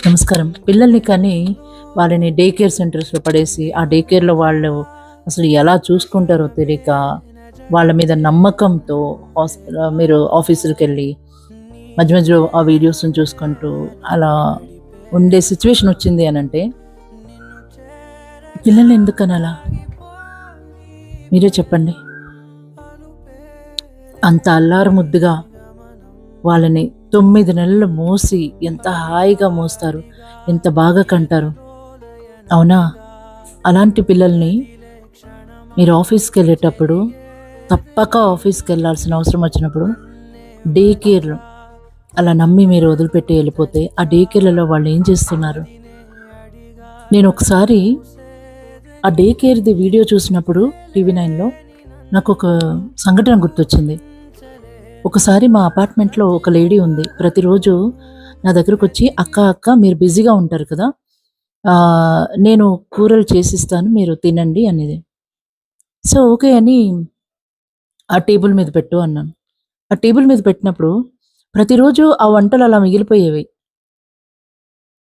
నమస్కారం. పిల్లల్ని కానీ వాళ్ళని డే కేర్ సెంటర్స్‌లో పడేసి, ఆ డే కేర్‌లో వాళ్ళు అసలు ఎలా చూసుకుంటారో తెలియక, వాళ్ళ మీద నమ్మకంతో మీరు ఆఫీసులకెళ్ళి మధ్య మధ్యలో ఆ వీడియోస్‌ని చూసుకుంటూ అలా ఉండే సిట్యుయేషన్ వచ్చింది అనంటే, పిల్లల్ని ఎందుకనాలా? మీరే చెప్పండి. అంత అల్లారు ముద్దుగా వాళ్ళని 9 నెలలు మోసి ఎంత హాయిగా మోస్తారు. ఎంత బాగా కంటారు. అవునా? అలాంటి పిల్లల్ని మీరు ఆఫీస్‌కెళ్ళేటప్పుడు తప్పక ఆఫీస్‌కెళ్ళాల్సిన అవసరం వచ్చినప్పుడు డే కేర్ అలా నమ్మి మీరు వదిలిపెట్టి ఎళ్ళిపోతే, ఆ డే కేర్‌లలో వాళ్ళేం చేస్తున్నారు? నేనొకసారి ఆ డే కేర్‌ది వీడియో చూసినప్పుడు టీవీ నైన్‌లో నాకొక సంఘటన గుర్తొచ్చింది. ఒకసారి మా అపార్ట్మెంట్‌లో ఒక లేడీ ఉంది. ప్రతిరోజు నా దగ్గరకొచ్చి, "అక్క, అక్క మీరు బిజీగా ఉంటారు కదా! నేను కూరలు చేసిస్తాను మీరు తినండి" అనేది. సో, ఓకే అని ఆ టేబుల్ మీద పెట్టు అన్నాను. ఆ టేబుల్ మీద పెట్టినప్పుడు ప్రతిరోజు ఆ వంటలు అలా మిగిలిపోయేవి.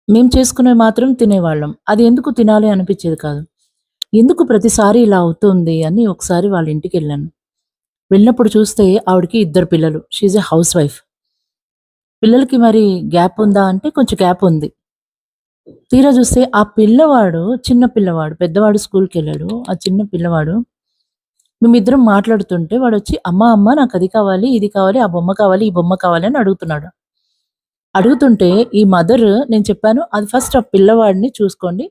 మేము చేసుకునేవి మాత్రం తినేవాళ్ళం. అది ఎందుకు తినాలి అనిపిచ్చేది కాదు. ఎందుకు ప్రతిసారి ఇలా అవుతుంది అని ఒకసారి వాళ్ళ ఇంటికెళ్ళాను. వెళ్ళినప్పుడు చూస్తే ఆవిడకి ఇద్దరు పిల్లలు. She is a house wife. పిల్లలకి మరి గ్యాప్ ఉందా అంటే కొంచెం గ్యాప్ ఉంది. తీరా చూస్తే ఆ పిల్లవాడు చిన్న పిల్లవాడు, పెద్దవాడు స్కూల్‌కెళ్ళాడు. ఆ చిన్న పిల్లవాడు మేమిద్దరం మాట్లాడుతుంటే వాడొచ్చి, "అమ్మ, అమ్మ నాకది కావాలి, ఇది కావాలి, ఆ బొమ్మ కావాలి, ఈ బొమ్మ కావాలి" అని అడుగుతున్నాడు. అడుగుతుంటే ఈ మదర్ నేను చెప్పాను, "అది ఫస్ట్ ఆ పిల్లవాడిని చూసుకోండి.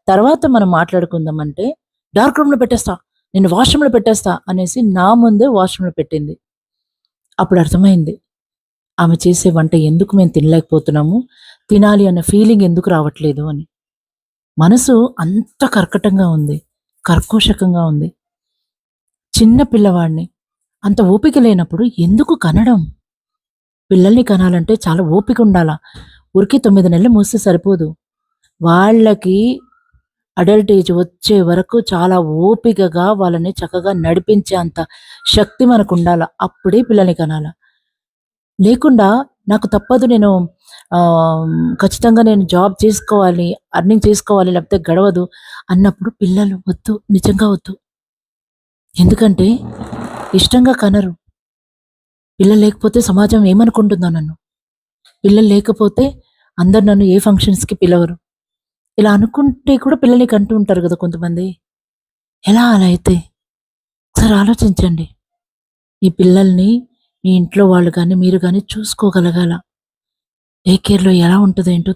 తర్వాత మనం మాట్లాడుకుందాం" అంటే, "డార్క్ రూమ్‌లో పెట్టేస్తా. నిన్ను వాష్‌రూమ్‌లో పెట్టేస్తా" అనేసి నా ముందే వాష్‌రూమ్‌లో పెట్టింది. అప్పుడు అర్థమైంది. ఆమె చేసే వంట ఎందుకు మేము తినలేకపోతున్నాము, తినాలి అన్న ఫీలింగ్ ఎందుకు రావట్లేదు అని. మనసు అంత కర్కటంగా ఉంది. కర్కోశకంగా ఉంది. చిన్న పిల్లవాడిని అంత ఓపిక లేనప్పుడు ఎందుకు కనడం? పిల్లల్ని కనాలంటే చాలా ఓపికుండాల. ఊరికే 9 నెలలు మోస్తే సరిపోదు. వాళ్ళకి అడల్ట్ ఏజ్ వచ్చే వరకు చాలా ఓపికగా వాళ్ళని చక్కగా నడిపించే అంత శక్తి మనకుండాల. అప్పుడే పిల్లల్ని కనాల. లేకుండా నాకు తప్పదు నేను ఖచ్చితంగా నేను జాబ్ చేసుకోవాలి, ఎర్నింగ్ చేసుకోవాలి లేకపోతే గడవదు అన్నప్పుడు పిల్లలు వద్దు. నిజంగా వద్దు. ఎందుకంటే ఇష్టంగా కనరు. పిల్లలు లేకపోతే సమాజం ఏమనుకుంటుందో నన్ను. పిల్లలు లేకపోతే అందరు నన్ను ఏ ఫంక్షన్స్‌కి పిలవరు. ఇలా అనుకుంటే కూడా పిల్లల్ని కంటూ ఉంటారు గదా కొంతమంది. ఎలా అలా అయితే? ఒకసారి ఆలోచించండి. మీ పిల్లల్ని మీ ఇంట్లో వాళ్ళు గాని, మీరు గాని చూసుకోగలగాల. డే కేర్‌లో ఎలా ఉంటదో ఏంటో